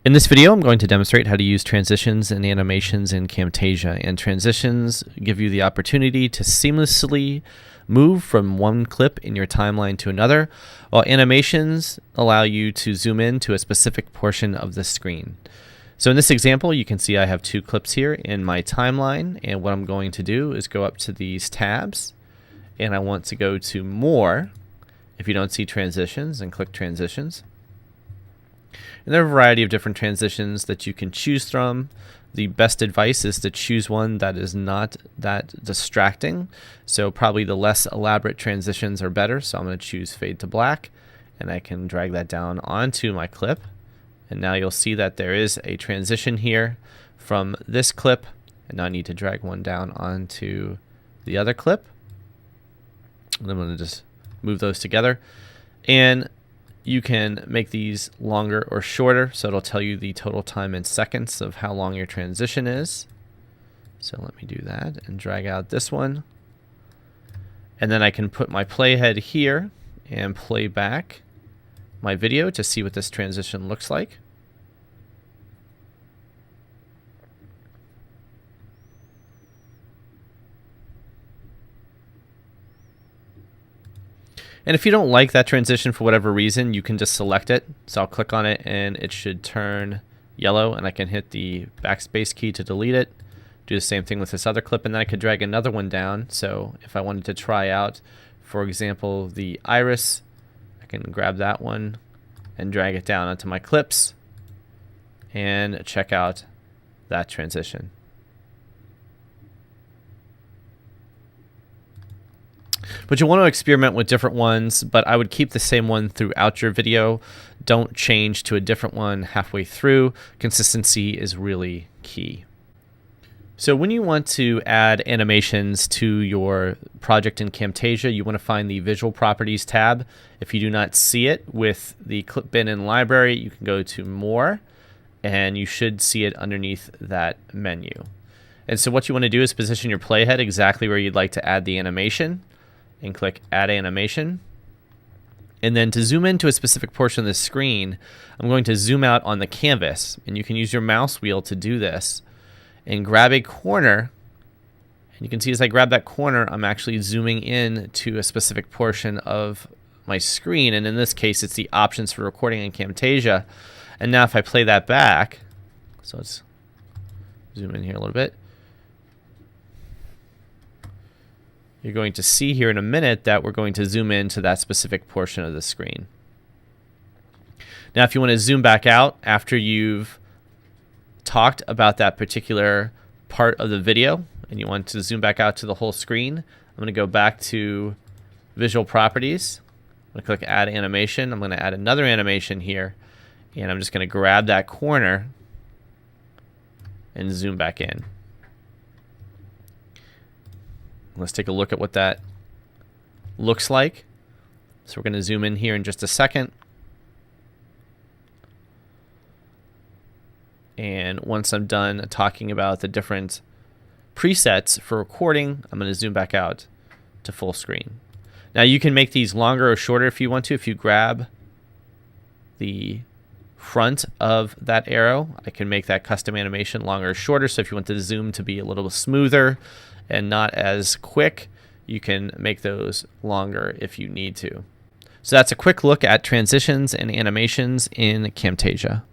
In this video, I'm going to demonstrate how to use transitions and animations in Camtasia. And transitions give you the opportunity to seamlessly move from one clip in your timeline to another, while animations allow you to zoom in to a specific portion of the screen. So in this example, you can see I have two clips here in my timeline, and what I'm going to do is go up to these tabs, and I want to go to More, if you don't see Transitions, and click Transitions. And there are a variety of different transitions that you can choose from. The best advice is to choose one that is not that distracting. So probably the less elaborate transitions are better. So I'm going to choose Fade to Black, and I can drag that down onto my clip. And now you'll see that there is a transition here from this clip. And now I need to drag one down onto the other clip. And I'm going to just move those together. And you can make these longer or shorter, so it'll tell you the total time in seconds of how long your transition is. So let me do that and drag out this one. And then I can put my playhead here and play back my video to see what this transition looks like. And if you don't like that transition for whatever reason, you can just select it. So I'll click on it and it should turn yellow, and I can hit the backspace key to delete it. Do the same thing with this other clip, and then I could drag another one down. So if I wanted to try out, for example, the iris, I can grab that one and drag it down onto my clips and check out that transition. But you'll want to experiment with different ones, but I would keep the same one throughout your video. Don't change to a different one halfway through. Consistency is really key. So when you want to add animations to your project in Camtasia, you want to find the Visual Properties tab. If you do not see it with the clip bin in library, you can go to More, and you should see it underneath that menu. And so what you want to do is position your playhead exactly where you'd like to add the animation, and click Add Animation. And then to zoom into a specific portion of the screen, I'm going to zoom out on the canvas. And you can use your mouse wheel to do this. And grab a corner. And you can see as I grab that corner, I'm actually zooming in to a specific portion of my screen. And in this case, it's the options for recording in Camtasia. And now if I play that back, so let's zoom in here a little bit. You're going to see here in a minute that we're going to zoom into that specific portion of the screen. Now, if you want to zoom back out after you've talked about that particular part of the video and you want to zoom back out to the whole screen, I'm going to go back to Visual Properties. I'm going to click Add Animation. I'm going to add another animation here, and I'm just going to grab that corner and zoom back in. Let's take a look at what that looks like. So we're going to zoom in here in just a second. And once I'm done talking about the different presets for recording, I'm going to zoom back out to full screen. Now you can make these longer or shorter if you want to. If you grab the front of that arrow, I can make that custom animation longer or shorter. So if you want the zoom to be a little smoother and not as quick, you can make those longer if you need to. So that's a quick look at transitions and animations in Camtasia.